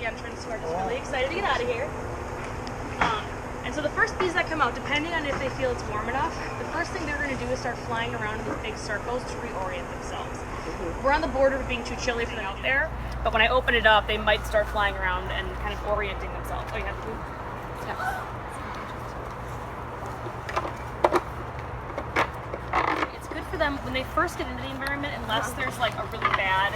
the entrance who are just really excited to get out of here. And so the first bees that come out, depending on if they feel it's warm enough, the first thing they're going to do is start flying around in these big circles to reorient themselves. We're on the border of being too chilly for them out there, but when I open it up, they might start flying around and kind of orienting themselves. Oh, you have to move? Yeah. It's good for them when they first get into the environment, unless there's like a really bad,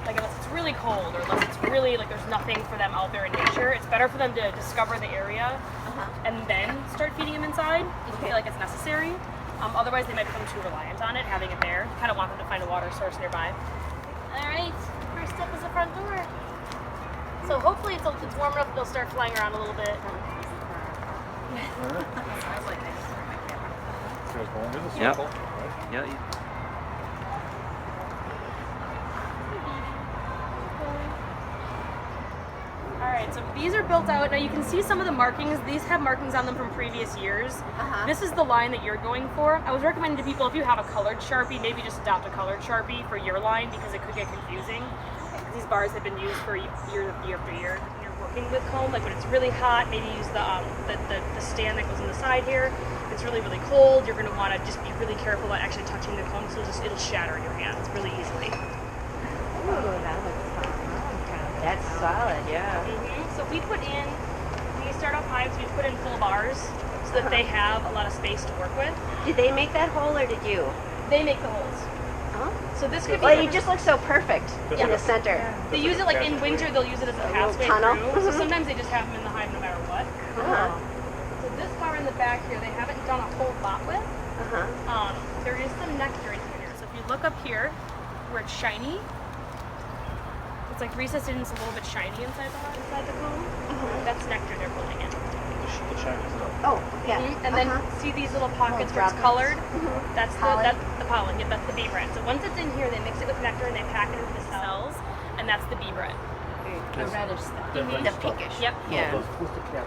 like unless it's really cold or unless it's really like there's nothing for them out there in nature. It's better for them to discover the area and then start feeding them inside if you feel like it's necessary. Otherwise, they might become too reliant on it, having it there. You kind of want them to find a water source nearby. All right, first step is the front door. So hopefully it's warm enough they'll start flying around a little bit. Yep. Yeah. Alright, so bees are built out. Now you can see some of the markings. These have markings on them from previous years. This is the line that you're going for. I was recommending to people, if you have a colored Sharpie, maybe just adopt a colored Sharpie for your line because it could get confusing. These bars have been used for year after year. When you're working with comb, like when it's really hot, maybe use the stand that goes on the side here. If it's really, really cold, you're going to want to just be really careful about actually touching the comb, so it'll shatter in your hands really easily. Ooh, that looks fun. That's solid, yeah. So we put in, when you start off hives, we put in full bars so that they have a lot of space to work with. Did they make that hole or did you? They make the holes. So this could be. Well, it just looks so perfect in the center. Yeah. They use it like in winter. They'll use it as a pathway through. So sometimes they just have them in the hive no matter what. So this bar in the back here, they haven't done a whole lot with. There is some nectar in here. So if you look up here, where it's shiny, it's like recessed in, it's a little bit shiny inside the comb. That's nectar they're pulling in. The shiny stuff. Oh, yeah. And then see these little pockets where it's colored? That's the pollen. Yeah, that's the bee bread. So once it's in here, they mix it with nectar and they pack it into the cells, and that's the bee bread. The reddish stuff. The pinkish. Yep. Yeah. What's the cap?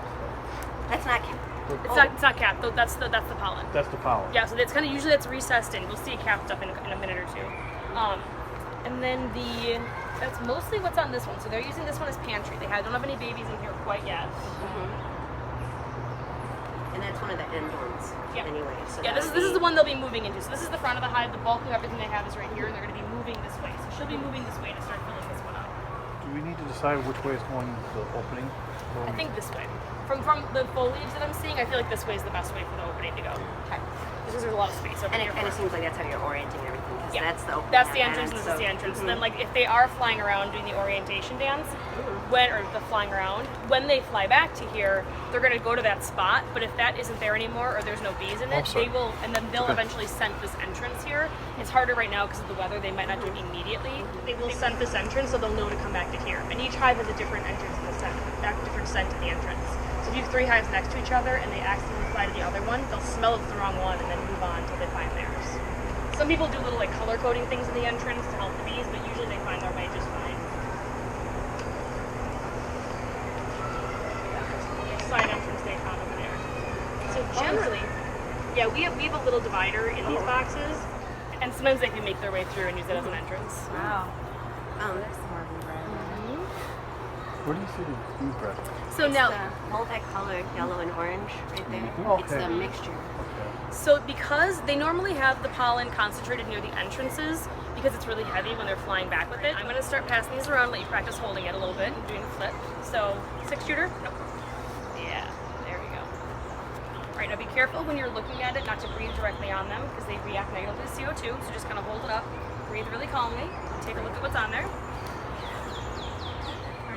That's not cap. It's not capped. That's the pollen. That's the pollen. Yeah. So it's kind of usually that's recessed in. We'll see it capped up in a minute or two. And then that's mostly what's on this one. So they're using this one as pantry. They don't have any babies in here quite yet. And that's one of the end ones, anyway. So yeah, this is the one they'll be moving into. So this is the front of the hive. The bulk of everything they have is right here, and they're going to be moving this way. So she'll be moving this way to start filling this one up. Do we need to decide which way is going the opening? I think this way. From the foliage that I'm seeing, I feel like this way is the best way for the opening to go. Okay. Because there's a lot of space over and here. it kind of seems like that's how you're orienting everything. Yeah. That's the opening. That's the entrance, and this is the entrance. And then, like, if they are flying around doing the orientation dance, when they fly back to here, they're going to go to that spot. But if that isn't there anymore, or there's no bees in it, they'll eventually scent this entrance here. It's harder right now because of the weather. They might not do it immediately. They will scent this entrance, so they'll know to come back to here. And each hive has a different entrance in the scent, a different scent in the entrance. So if you have 3 hives next to each other and they accidentally fly to the other one, they'll smell it's the wrong one and then move on until they find theirs. Some people do little like color coding things in the entrance to help the bees, but usually they find their way just fine. Side entrance they found over there. So generally, yeah, we have a little divider in these boxes, and sometimes they can make their way through and use it as an entrance. Wow. Oh, that's more bread. Where do you see the bee bread? So now, multicolored yellow and orange right there. It's the mixture. So because they normally have the pollen concentrated near the entrances, because it's really heavy when they're flying back with it, I'm going to start passing these around, let you practice holding it a little bit and doing a flip. So 6-shooter? Nope. Yeah, there we go. All right, now be careful when you're looking at it not to breathe directly on them because they react negatively to CO2, so just kind of hold it up, breathe really calmly, and take a look at what's on there.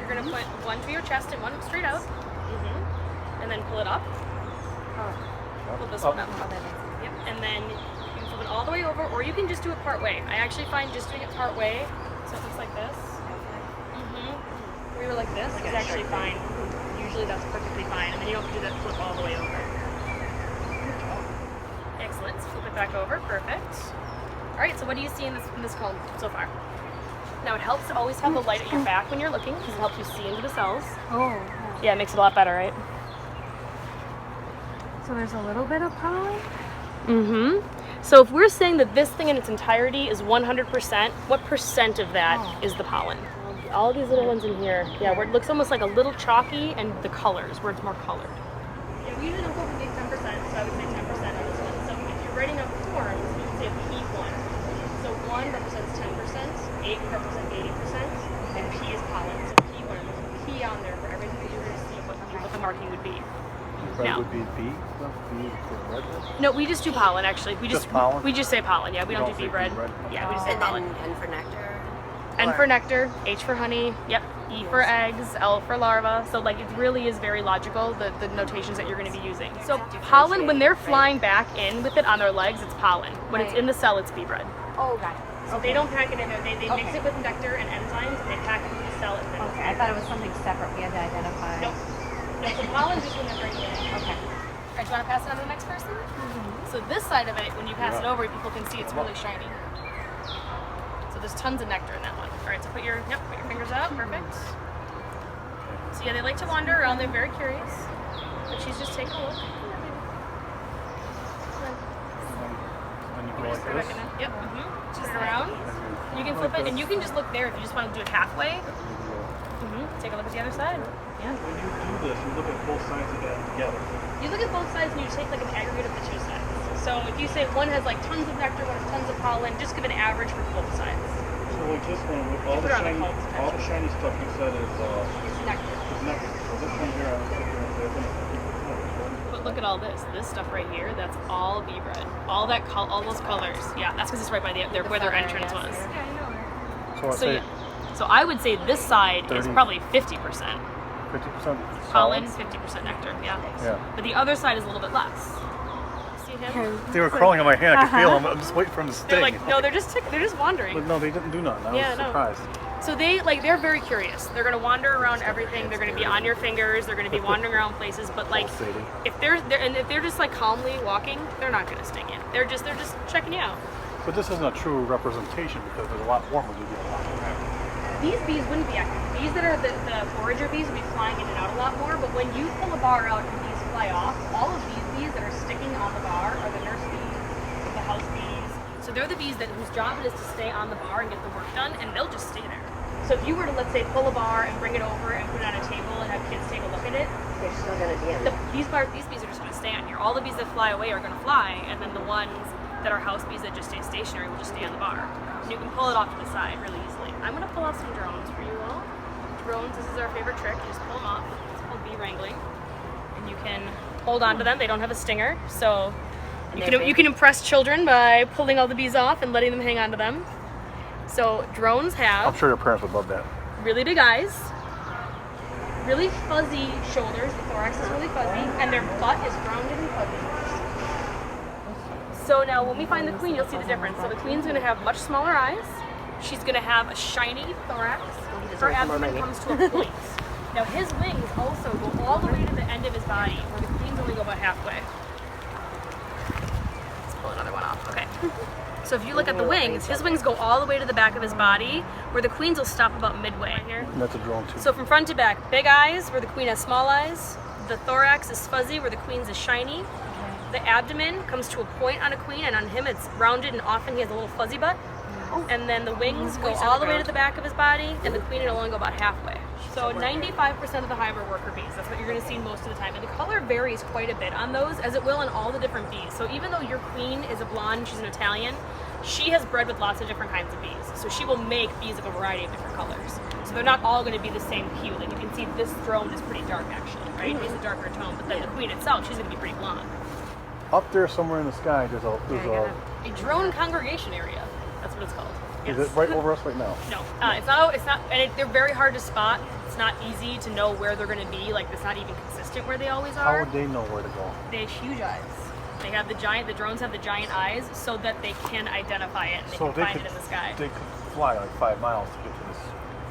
You're going to put one to your chest and one straight out, and then pull it up. Pull this one up. Yep. And then you can flip it all the way over, or you can just do it part way. I actually find just doing it part way, so it looks like this. Or like this is actually fine. Usually that's perfectly fine, and then you don't have to do that flip all the way over. Excellent. Flip it back over. Perfect. All right. So what do you see in this comb so far? Now it helps to always have the light at your back when you're looking because it helps you see into the cells. Oh. Yeah, it makes it a lot better, right? So there's a little bit of pollen? So if we're saying that this thing in its entirety is 100%, what percent of that is the pollen? All these little ones in here, yeah, where it looks almost like a little chalky, and the colors, where it's more colored. Yeah, we usually don't go for big 10%, so I would say 10% on this one. So if you're writing up forms, you would say P1. So 1 represents 10%, 8 would represent 80%, and P is pollen. So P1, there's a P on there for everything that you're going to see what the marking would be. Red would be B? B for red? No, we just do pollen actually. We Just pollen? We just say pollen, yeah. We don't do say bee bread. bee bread? Yeah, we just say And pollen. then N for nectar. N for nectar, H for honey, yep, E for eggs, L for larva. So like it really is very logical, the notations that you're going to be using. So pollen, when they're flying back in with it on their legs, it's pollen. When it's in the cell, it's bee bread. Oh, got it. So they don't pack it in there. They mix it with nectar and enzymes, and they pack it into the cell. And then Okay, I thought it was something separate we had to identify. Nope. No, so pollen is just when they're bringing it in. Okay. All right, do you want to pass it on to the next person? So this side of it, when you pass it over, people can see it's really shiny. So there's tons of nectar in that one. All right, so put your fingers out. Perfect. So yeah, they like to wander around. They're very curious. But she's just taking a look. When you go like Put it back this, in there. Yep. Turn it around. You can flip it, and you can just look there if you just want to do it halfway. Take a look at the other side. Yeah. when you do this, you look at both sides of that together. You look at both sides and you take like an aggregate of the two sides. So if you say one has like tons of nectar, one has tons of pollen, just give an average for both sides. So like this one, with all the shiny stuff you said is It's nectar. nectar. So this one here, I was thinking But look at all this. This stuff right here, that's all bee bread. All that, all those colors. Yeah, that's because it's right by where their entrance was. Yeah, I know. So I say So I would say this side is 30. probably 50% 50% pollen, 50% nectar. Yeah. But the other side is a little bit less. See him? They were crawling on my hand. I could feel them. I'm just waiting for them to sting. They're like, no, they're just wandering. But no, they didn't do nothing. I was surprised. So they're very curious. They're gonna wander around everything. They're gonna be on your fingers. They're gonna be wandering around places. But like, if they're just like calmly walking, they're not gonna sting you. They're just checking you out. But this isn't a true representation because there's a lot warmer. You get a lot more. These bees wouldn't be active. Bees that are the forager bees would be flying in and out a lot more. But when you pull a bar out and bees fly off, all of these bees that are sticking on the bar are the nurse bees, the house bees. So they're the bees whose job it is to stay on the bar and get the work done, and they'll just stay there. So if you were to, let's say, pull a bar and bring it over and put it on a table and have kids take a look at it, They're still gonna be in. these bees are just going to stay on here. All the bees that fly away are going to fly, and then the ones that are house bees that just stay stationary will just stay on the bar. And you can pull it off to the side really easily. I'm going to pull off some drones for you all. Drones, this is our favorite trick. You just pull them off. It's called bee wrangling. And you can hold on to them. They don't have a stinger, so you can impress children by pulling all the bees off and letting them hang on to them. So drones have I'm sure your parents would love that. really big eyes, really fuzzy shoulders. The thorax is really fuzzy, and their butt is rounded and fuzzy. So now when we find the queen, you'll see the difference. So the queen's going to have much smaller eyes. She's going to have a shiny thorax. Her abdomen comes to a point. Now his wings also go all the way to the end of his body, where the queens only go about halfway. Let's pull another one off. Okay. So if you look at the wings, his wings go all the way to the back of his body, where the queen's will stop about midway here. And that's a drone too. So from front to back, big eyes, where the queen has small eyes. The thorax is fuzzy, where the queen's is shiny. The abdomen comes to a point on a queen, and on him it's rounded, and often he has a little fuzzy butt. And then the wings go all the way to the back of his body, and the queen will only go about halfway. So 95% of the hive are worker bees. That's what you're going to see most of the time. And the color varies quite a bit on those, as it will in all the different bees. So even though your queen is a blonde, she's an Italian, she has bred with lots of different kinds of bees. So she will make bees of a variety of different colors. So they're not all going to be the same hue. Like you can see this drone is pretty dark actually, right? It's a darker tone, but then the queen itself, she's going to be pretty blonde. Up there somewhere in the sky, there's a A drone congregation area. That's what it's called. Is it right over us right now? No, it's not, and they're very hard to spot. It's not easy to know where they're going to be. Like, it's not even consistent where they always How are. would they know where to go? They have huge eyes. They have the drones have the giant eyes so that they can identify it and they can find it in the sky. They could fly like 5 miles to get to this.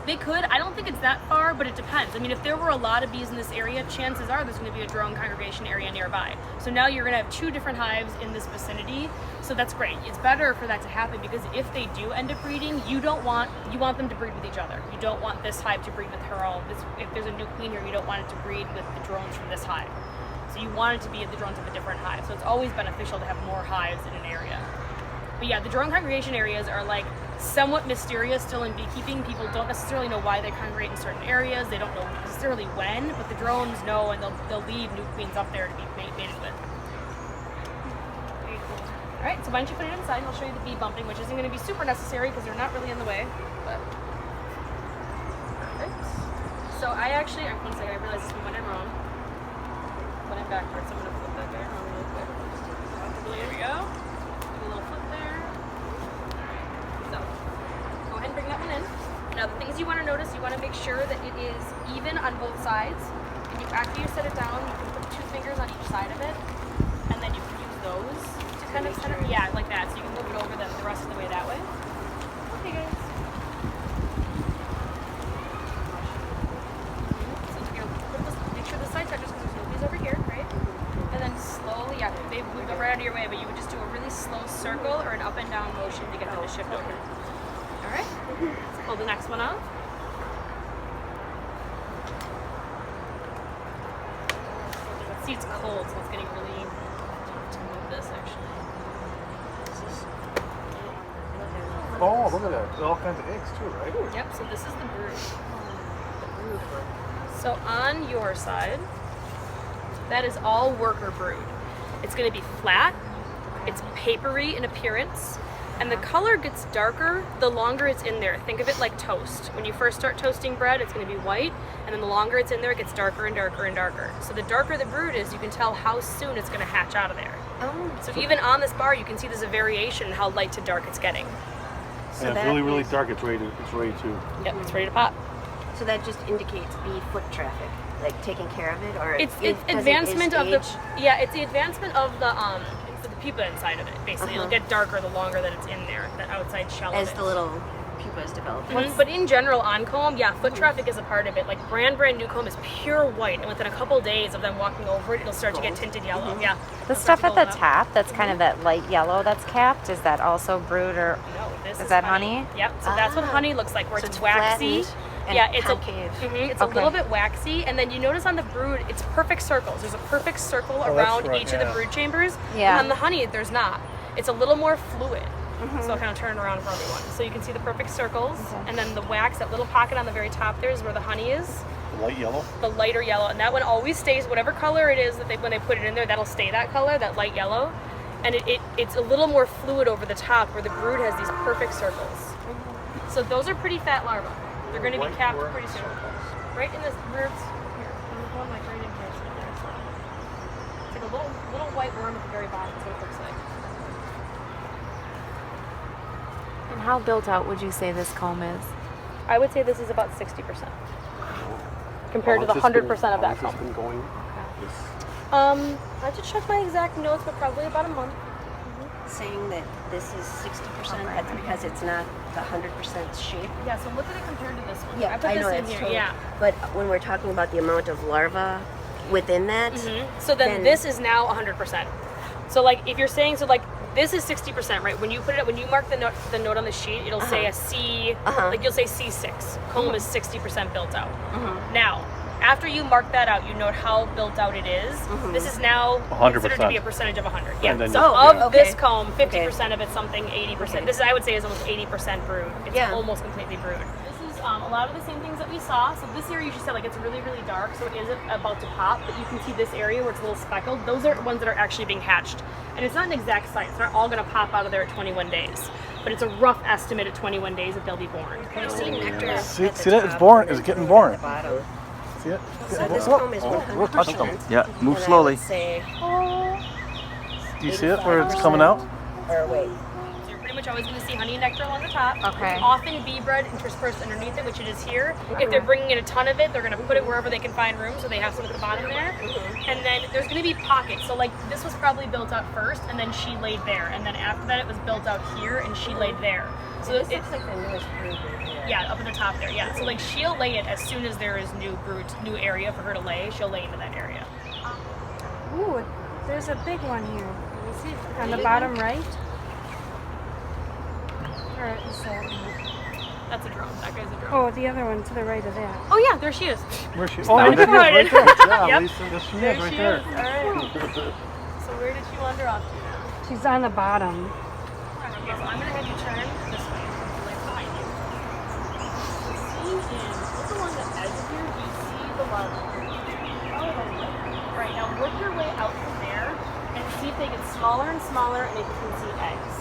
They could. I don't think it's that far, but it depends. I mean, if there were a lot of bees in this area, chances are there's going to be a drone congregation area nearby. So now you're going to have 2 different hives in this vicinity. So that's great. It's better for that to happen because if they do end up breeding, you want them to breed with each other. You don't want this hive to breed with her own. If there's a new queen here, you don't want it to breed with the drones from this hive. So you want it to be the drones of a different hive. So it's always beneficial to have more hives in an area. But yeah, the drone congregation areas are like somewhat mysterious still in beekeeping. People don't necessarily know why they congregate in certain areas. They don't know necessarily when, but the drones know, and they'll leave new queens up there to be mated with. All right, so why don't you put it inside, and I'll show you the bee bumping, which isn't going to be super necessary because they're not really in the way. But perfect. So I one second, I realized this one went in wrong. Went in backwards. I'm going to flip that there really quick. There we go. Do a little flip there. So go ahead and bring that one in. Now the things you want to notice, you want to make sure that it is even on both sides. And after you set it down, you can put 2 fingers on each side of it, and then you can use those to kind of set it, yeah, like that. So you can move it over the rest of the way that way. Okay, guys. So you're gonna make sure the side touches because there's no bees over here, right? And then slowly, yeah, they move it right out of your way, but you would just do a really slow circle or an up and down motion to get them to shift over. All right. Let's pull the next one off. See, it's cold, so it's getting really tough to move this actually. Oh, look at that. There's all kinds of eggs too, right? Yep, so this is the brood. So on your side, that is all worker brood. It's going to be flat, it's papery in appearance, and the color gets darker the longer it's in there. Think of it like toast. When you first start toasting bread, it's going to be white, and then the longer it's in there, it gets darker and darker and darker. So the darker the brood is, you can tell how soon it's going to hatch out of there. Oh. So even on this bar, you can see there's a variation in how light to dark it's getting. So and it's really, really dark. It's ready to. Yep, it's ready to pop. So that just indicates bee foot traffic, like taking care of it, or it's advancement of the it's the advancement of the pupa inside of it. Basically, it'll get darker the longer that it's in there, that outside shell. As the little pupas develop. But in general, on comb, foot traffic is a part of it. Like brand new comb is pure white, and within a couple days of them walking over it, it'll start to get tinted yellow. Yeah. The stuff at the top, that's kind of that light yellow that's capped, is that also brood or this is that honey? Yep. So that's what honey looks like, where so it's waxy. It's concave. It's a little bit waxy, and then you notice on the brood, it's perfect circles. There's a perfect circle around each of the brood chambers. Yeah. And on the honey, there's not. It's a little more fluid. So I'll kind of turn it around for everyone. So you can see the perfect circles, and then the wax, that little pocket on the very top there is where the honey is. Light yellow? The lighter yellow, and that one always stays, whatever color it is that when they put it in there, that'll stay that color, that light yellow. And it's a little more fluid over the top, where the brood has these perfect circles. So those are pretty fat larvae. They're going to be capped pretty soon. Right in this roots here. There's one like right in here. It's like a little white worm at the very bottom. That's what it looks like. And how built out would you say this comb is? I would say this is about 60% compared to the 100% of that comb. How long has this been going? I have to check my exact notes, but probably about a month. Saying that this is 60%, that's because it's not the 100% shape. Yeah, so look at it compared to this one. Yeah, I put this in here. Totally. Yeah. But when we're talking about the amount of larvae within that, so then this is now 100%. So like if you're saying this is 60%, right? When you mark the note on the sheet, it'll say a C, like you'll say C6. Comb is 60% built out. Now, after you mark that out, you note how built out it is. This is now 100%. Considered to be a percentage of 100. Yeah. So this comb, 50% of it's something, 80%. This I would say is almost 80% brood. It's almost completely brood. This is a lot of the same things that we saw. So this area you just said it's really, really dark, so it isn't about to pop. But you can see this area where it's a little speckled. Those are ones that are actually being hatched. And it's not an exact science. They're not all going to pop out of there at 21 days. But it's a rough estimate at 21 days that they'll be born. see nectar. See that? It's born. It's getting born. See it? So this comb is 100%. Yeah, move slowly. Do you see it where it's coming out? Or wait. So you're pretty much always going to see honey and nectar along the top. Okay. Often bee bread interspersed underneath it, which it is here. If they're bringing in a ton of it, they're going to put it wherever they can find room, so they have some at the bottom there. And then there's going to be pockets. So like this was probably built out first, and then she laid there. And then after that, it was built out here, and she laid there. So this looks like the newest brood. Yeah, up at the top there. Yeah. So like she'll lay it as soon as there is new area for her to lay. She'll lay into that area. Ooh, there's a big one here. You see it on the bottom right? Or is that? That's a drone. That guy's a drone. Oh, the other one to the right of that. Oh yeah, there she is. Where's she? Found there it. right there. Yeah, Yep. Lisa, there she There is, right she there. is. All right. So where did she wander off to now? She's on the bottom. Okay, so I'm gonna have you turn this way, like behind you. See in, look along the edge of here, do you see the larva? Oh, right, now work your way out from there and see if they get smaller and smaller and if you can see eggs.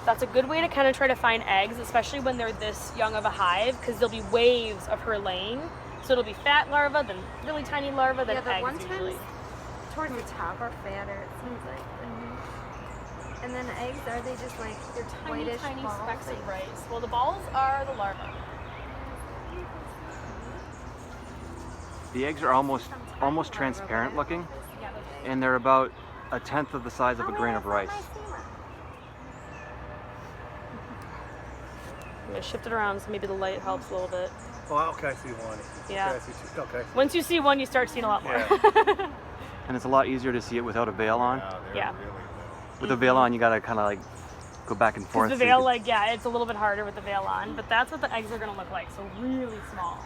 That's a good way to kind of try to find eggs, especially when they're this young of a hive, because there'll be waves of her laying. So it'll be fat larva, then really tiny larva, then the eggs one usually. Towards the top are fatter, it seems like. And then the eggs, are they just like They're tiny, whitish tiny balls? specks of rice. Well, the balls are the larva. The eggs are almost transparent looking, and they're about 1/10 of the size of a grain of rice. I'm gonna shift it around so maybe the light helps a little bit. Oh, okay, I see one. Yeah. Okay, I see two. Okay. Once you see one, you start seeing a lot more. Yeah. And it's a lot easier to see it without a veil on. Yeah. With a veil on, you gotta kind of like go back and forth. Because the veil, like, yeah, it's a little bit harder with the veil on, but that's what the eggs are gonna look like, so really small.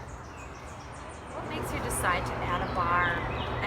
What makes you decide to add a bar,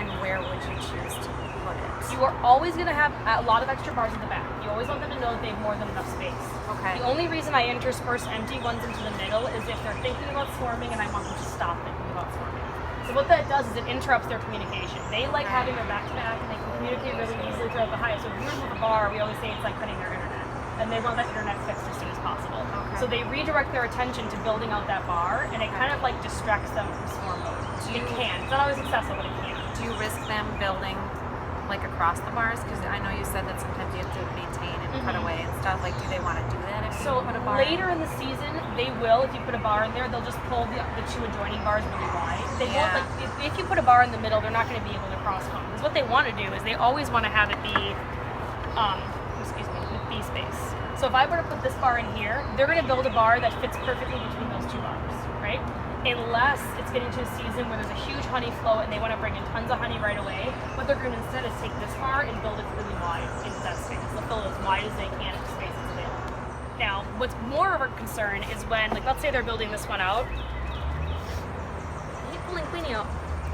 and where would you choose to put it? You are always gonna have a lot of extra bars at the back. You always want them to know that they have more than enough space. Okay. The only reason I intersperse empty ones into the middle is if they're thinking about swarming and I want them to stop thinking about swarming. So what that does is it interrupts their communication. They like having their back to back and they can communicate really easily throughout the hive. So if you remove a bar, we always say it's like cutting their internet. And they want that internet fixed as soon as possible. Okay. So they redirect their attention to building out that bar and it kind of like distracts them from swarm mode. It can. It's not always successful, but it can. Do you risk them building like across the bars? Because I know you said that sometimes you have to maintain and cut away and stuff. Like, do they want to do that if So you put a bar later in the season, they will. If you put a bar in there, they'll just pull the two adjoining bars really wide. They won't like if you put a bar in the middle, they're not going to be able to cross come. Because what they want to do is they always want to have it be, with bee space. So if I were to put this bar in here, they're going to build a bar that fits perfectly between those two bars, right? Unless it's getting to a season where there's a huge honey flow and they want to bring in tons of honey right away. What they're going to instead is take this bar and build it really wide into that space. They'll fill it as wide as they can if the space is available. Now, what's more of a concern is when, like, let's say they're building this one out. Keep pulling Queenie out.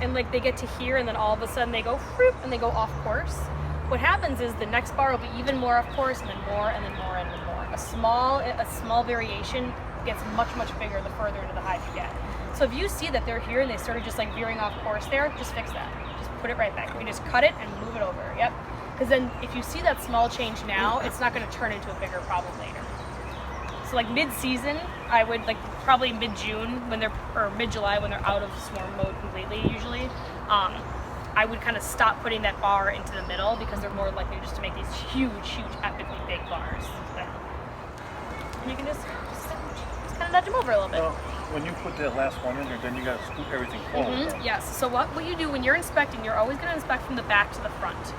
And, like, they get to here and then all of a sudden they go, whoop, and they go off course. What happens is the next bar will be even more off course and then more and then more and then more. A small variation gets much, much bigger the further into the hive you get. So if you see that they're here and they started just like veering off course there, just fix that. Just put it right back. You can just cut it and move it over. Yep. Because then if you see that small change now, it's not going to turn into a bigger problem later. So like mid-season, I would like probably mid-June or mid-July when they're out of swarm mode completely usually, I would kind of stop putting that bar into the middle because they're more likely just to make these huge, epically big bars. And you can just kind of nudge them over a little bit. Well, when you put that last one in there, then you got to scoop everything forward. Yes. So what you do when you're inspecting, you're always going to inspect from the back to the front.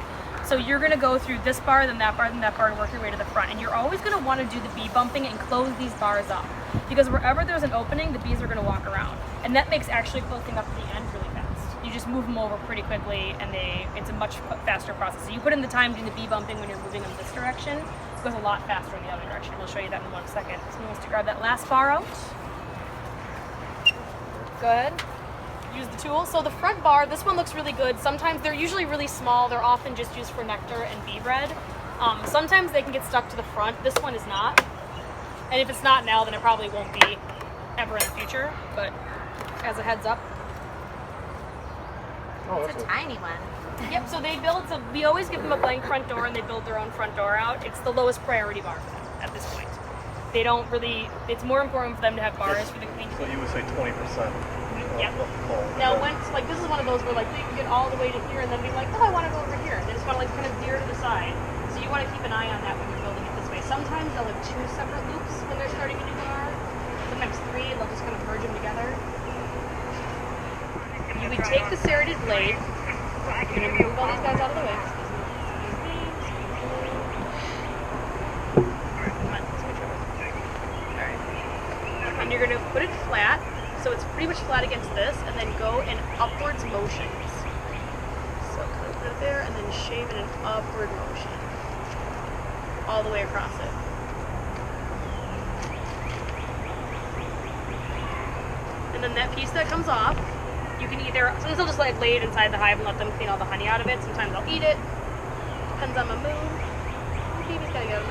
So you're going to go through this bar, then that bar, then that bar, and work your way to the front. And you're always going to want to do the bee bumping and close these bars up. Because wherever there's an opening, the bees are going to walk around. And that makes actually closing up at the end really fast. You just move them over pretty quickly, and it's a much faster process. So you put in the time doing the bee bumping when you're moving them this direction. It goes a lot faster in the other direction. We'll show you that in 1 second. Someone wants to grab that last bar out. Go ahead. Use the tool. So the front bar, this one looks really good. Sometimes they're usually really small. They're often just used for nectar and bee bread. Sometimes they can get stuck to the front. This one is not. And if it's not now, then it probably won't be ever in the future. But as a heads up. Oh, It's a tiny one. Yep, so we always give them a blank front door and they build their own front door out. It's the lowest priority bar for them at this point. They don't really, it's more important for them to have bars for the queen. So you would say 20%. Yep. Now, like this is one of those where like they can get all the way to here and then be like, oh, I want to go over here. They just want to like kind of veer to the side. So you want to keep an eye on that when you're building it this way. Sometimes they'll have 2 separate loops when they're starting a new bar. Sometimes 3, and they'll just kind of merge them together. You would take the serrated blade. You're going to move all these guys out of the way. And you're going to put it flat, so it's pretty much flat against this, and then go in upwards motions. So kind of put it there, and then shave in an upward motion. All the way across it. And then that piece that comes off, you can either, sometimes they'll just like lay it inside the hive and let them clean all the honey out of it. Sometimes they'll eat it. Depends on the mood. The baby's gotta go.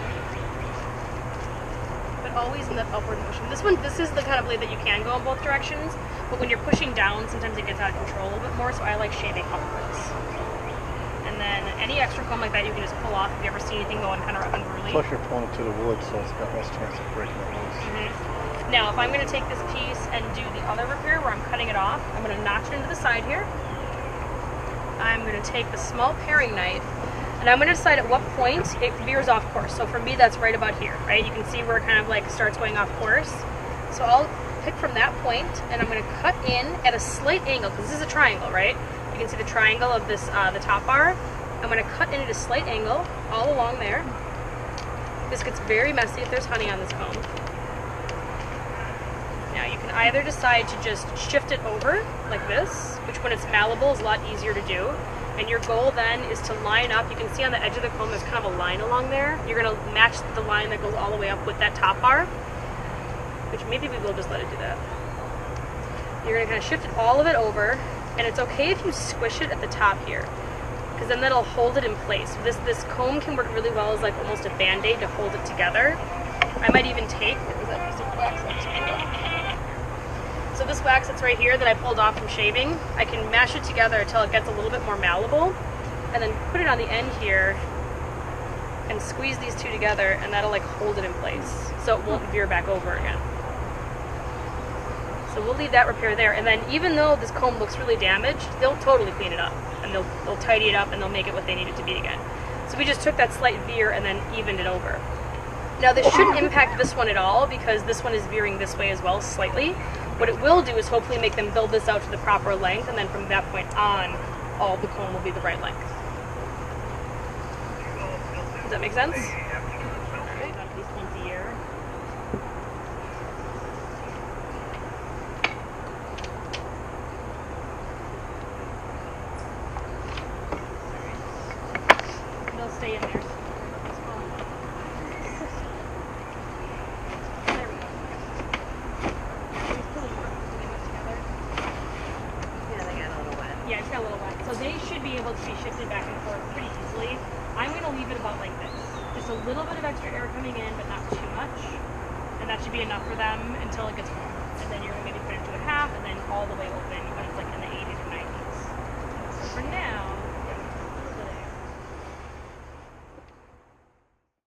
always in the upward motion. This is the kind of blade that you can go in both directions, but when you're pushing down, sometimes it gets out of control a little bit more, so I like shaving upwards. And then any extra comb like that you can just pull off if you ever see anything going kind of unruly. Plus you're pulling it to the wood, so it's got less chance of breaking it loose. Now, if I'm going to take this piece and do the other repair where I'm cutting it off, I'm going to notch it into the side here. I'm going to take the small paring knife, and I'm going to decide at what point it veers off course. So for me, that's right about here, right? You can see where it kind of like starts going off course. So I'll pick from that point, and I'm going to cut in at a slight angle, because this is a triangle, right? You can see the triangle of this, the top bar. I'm going to cut in at a slight angle all along there. This gets very messy if there's honey on this comb. Now you can either decide to just shift it over like this, which when it's malleable is a lot easier to do. And your goal then is to line up. You can see on the edge of the comb there's kind of a line along there. You're going to match the line that goes all the way up with that top bar, which maybe we will just let it do that. You're going to kind of shift it, all of it over, and it's okay if you squish it at the top here, because then that'll hold it in place. This comb can work really well as like almost a band-aid to hold it together. I might even take, is that piece of wax that I just pulled off? So this wax that's right here that I pulled off from shaving, I can mash it together until it gets a little bit more malleable, and then put it on the end here and squeeze these two together, and that'll like hold it in place so it won't veer back over again. So we'll leave that repair there, and then even though this comb looks really damaged, they'll totally clean it up, and they'll tidy it up, and they'll make it what they need it to be again. So we just took that slight veer and then evened it over. Now this shouldn't impact this one at all, because this one is veering this way as well slightly. What it will do is hopefully make them build this out to the proper length, and then from that point on, all the comb will be the right length. Does that make sense? Okay, at least once a year. They'll stay in there. So they should be able to be shifted back and forth pretty easily. I'm going to leave it about like this. Just a little bit of extra air coming in, but not too much. And that should be enough for them until it gets warm.